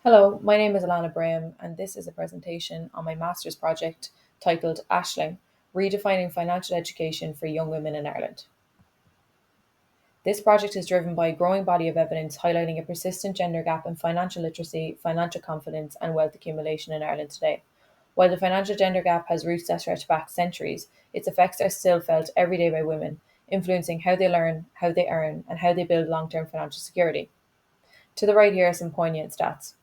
Hello, my name is Alana Braham, and this is a presentation on my master's project titled Ashling Redefining Financial Education for Young Women in Ireland. This project is driven by a growing body of evidence highlighting a persistent gender gap in financial literacy, financial confidence, and wealth accumulation in Ireland today. While the financial gender gap has roots that stretch back centuries, its effects are still felt every day by women, influencing how they learn, how they earn, and how they build long term financial security. To the right here are some poignant stats.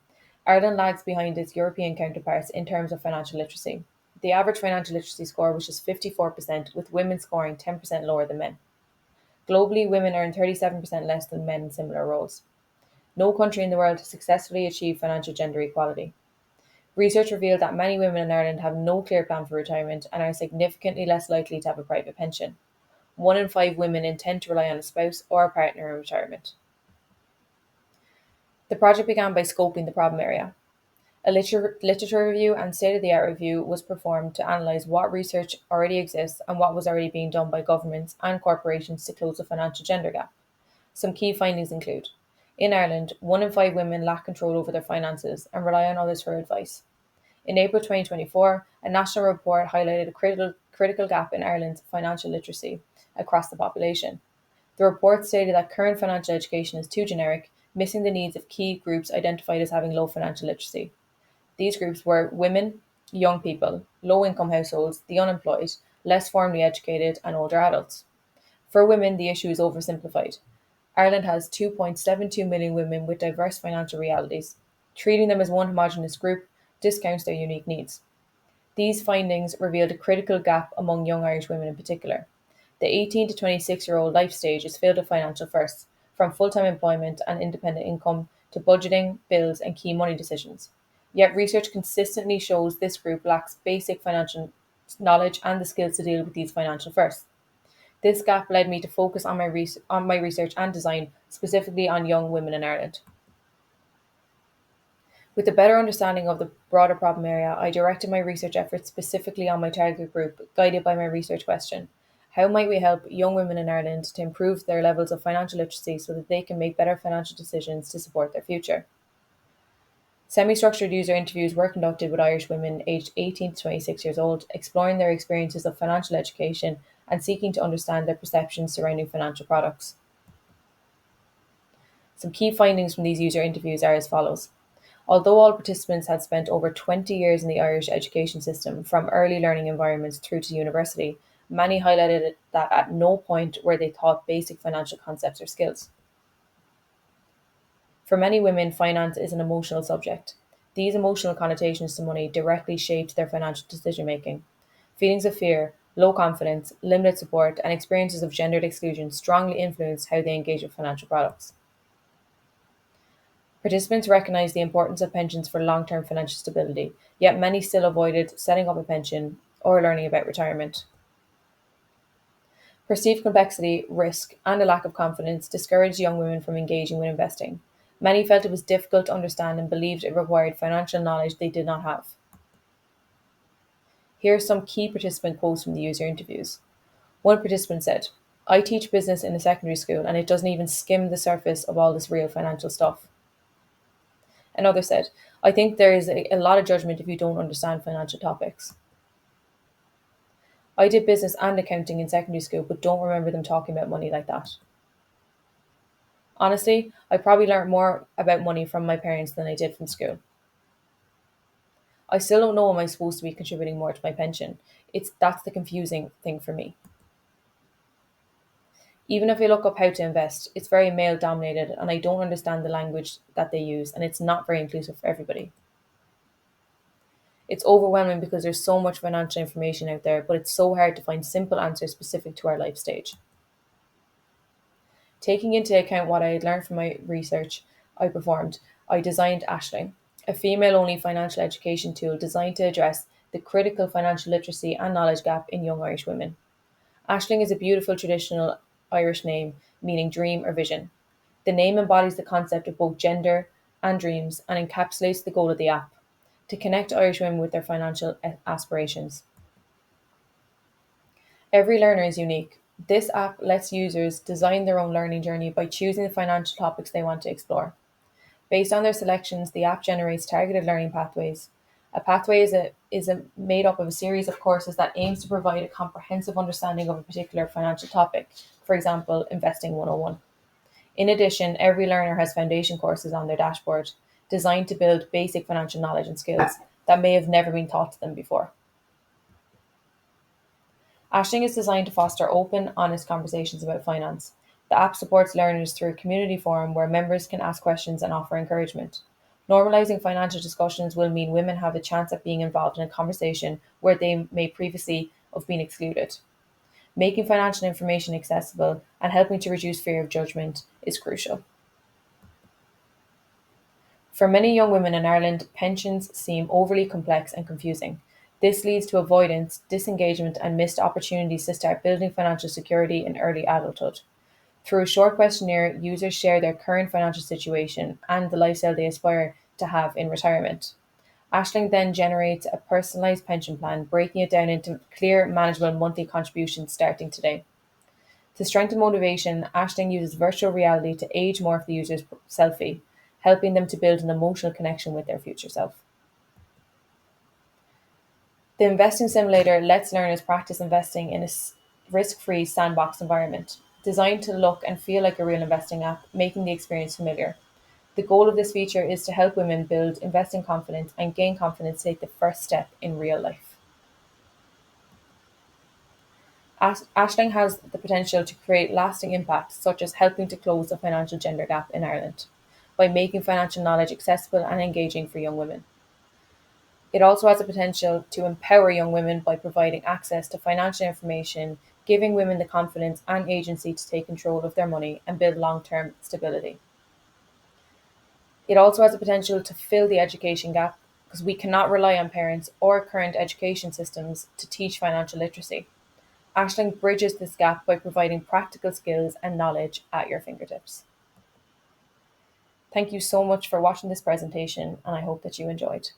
Ireland lags behind its European counterparts in terms of financial literacy. The average financial literacy score was just 54%, with women scoring 10% lower than men. Globally, women earn 37% less than men in similar roles. No country in the world has successfully achieved financial gender equality. Research revealed that many women in Ireland have no clear plan for retirement and are significantly less likely to have a private pension. 1 in 5 women intend to rely on a spouse or a partner in retirement. The project began by scoping the problem area. A literature review and state-of-the-art review was performed to analyse what research already exists and what was already being done by governments and corporations to close the financial gender gap. Some key findings include: in Ireland, 1 in 5 women lack control over their finances and rely on others for advice. In April 2024, a national report highlighted a critical gap in Ireland's financial literacy across the population. The report stated that current financial education is too generic, missing the needs of key groups identified as having low financial literacy. These groups were women, young people, low income households, the unemployed, less formally educated, and older adults. For women, the issue is oversimplified. Ireland has 2.72 million women with diverse financial realities. Treating them as one homogenous group discounts their unique needs. These findings revealed a critical gap among young Irish women in particular. The 18 to 26-year-old life stage is filled with financial firsts, from full time employment and independent income to budgeting, bills, and key money decisions. Yet research consistently shows this group lacks basic financial knowledge and the skills to deal with these financial firsts. This gap led me to focus on my research and design specifically on young women in Ireland. With a better understanding of the broader problem area, I directed my research efforts specifically on my target group, guided by my research question: how might we help young women in Ireland to improve their levels of financial literacy so that they can make better financial decisions to support their future? Semi-structured user interviews were conducted with Irish women aged 18 to 26 years old, exploring their experiences of financial education and seeking to understand their perceptions surrounding financial products. Some key findings from these user interviews are as follows. Although all participants had spent over 20 years in the Irish education system, from early learning environments through to university, many highlighted that at no point were they taught basic financial concepts or skills. For many women, finance is an emotional subject. These emotional connotations to money directly shaped their financial decision making. Feelings of fear, low confidence, limited support, and experiences of gendered exclusion strongly influenced how they engage with financial products. Participants recognized the importance of pensions for long term financial stability, yet many still avoided setting up a pension or learning about retirement. Perceived complexity, risk, and a lack of confidence discouraged young women from engaging with investing. Many felt it was difficult to understand and believed it required financial knowledge they did not have. Here are some key participant quotes from the user interviews. One participant said, "I teach business in a secondary school and it doesn't even skim the surface of all this real financial stuff." Another said, "I think there is a lot of judgment if you don't understand financial topics. I did business and accounting in secondary school, but don't remember them talking about money like that. Honestly, I probably learned more about money from my parents than I did from school. I still don't know am I supposed to be contributing more to my pension. That's the confusing thing for me. Even if I look up how to invest, it's very male dominated and I don't understand the language that they use and it's not very inclusive for everybody. It's overwhelming because there's so much financial information out there, but it's so hard to find simple answers specific to our life stage." Taking into account what I had learned from my research I designed Ashling, a female only financial education tool designed to address the critical financial literacy and knowledge gap in young Irish women. Ashling is a beautiful traditional Irish name meaning dream or vision. The name embodies the concept of both gender and dreams and encapsulates the goal of the app: to connect Irish women with their financial aspirations. Every learner is unique. This app lets users design their own learning journey by choosing the financial topics they want to explore. Based on their selections, the app generates targeted learning pathways. A pathway is made up of a series of courses that aims to provide a comprehensive understanding of a particular financial topic, for example, Investing 101. In addition, every learner has foundation courses on their dashboard, designed to build basic financial knowledge and skills that may have never been taught to them before. Ashling is designed to foster open, honest conversations about finance. The app supports learners through a community forum where members can ask questions and offer encouragement. Normalizing financial discussions will mean women have a chance at being involved in a conversation where they may previously have been excluded. Making financial information accessible and helping to reduce fear of judgment is crucial. For many young women in Ireland, pensions seem overly complex and confusing. This leads to avoidance, disengagement, and missed opportunities to start building financial security in early adulthood. Through a short questionnaire, users share their current financial situation and the lifestyle they aspire to have in retirement. Ashling then generates a personalised pension plan, breaking it down into clear, manageable monthly contributions starting today. To strengthen motivation, Ashling uses virtual reality to age morph the user's selfie, helping them to build an emotional connection with their future self. The investing simulator lets learners practice investing in a risk-free sandbox environment, designed to look and feel like a real investing app, making the experience familiar. The goal of this feature is to help women build investing confidence and gain confidence to take the first step in real life. Ashling has the potential to create lasting impacts, such as helping to close the financial gender gap in Ireland by making financial knowledge accessible and engaging for young women. It also has the potential to empower young women by providing access to financial information, giving women the confidence and agency to take control of their money and build long term stability. It also has the potential to fill the education gap because we cannot rely on parents or current education systems to teach financial literacy. Ashling bridges this gap by providing practical skills and knowledge at your fingertips. Thank you so much for watching this presentation, and I hope that you enjoyed.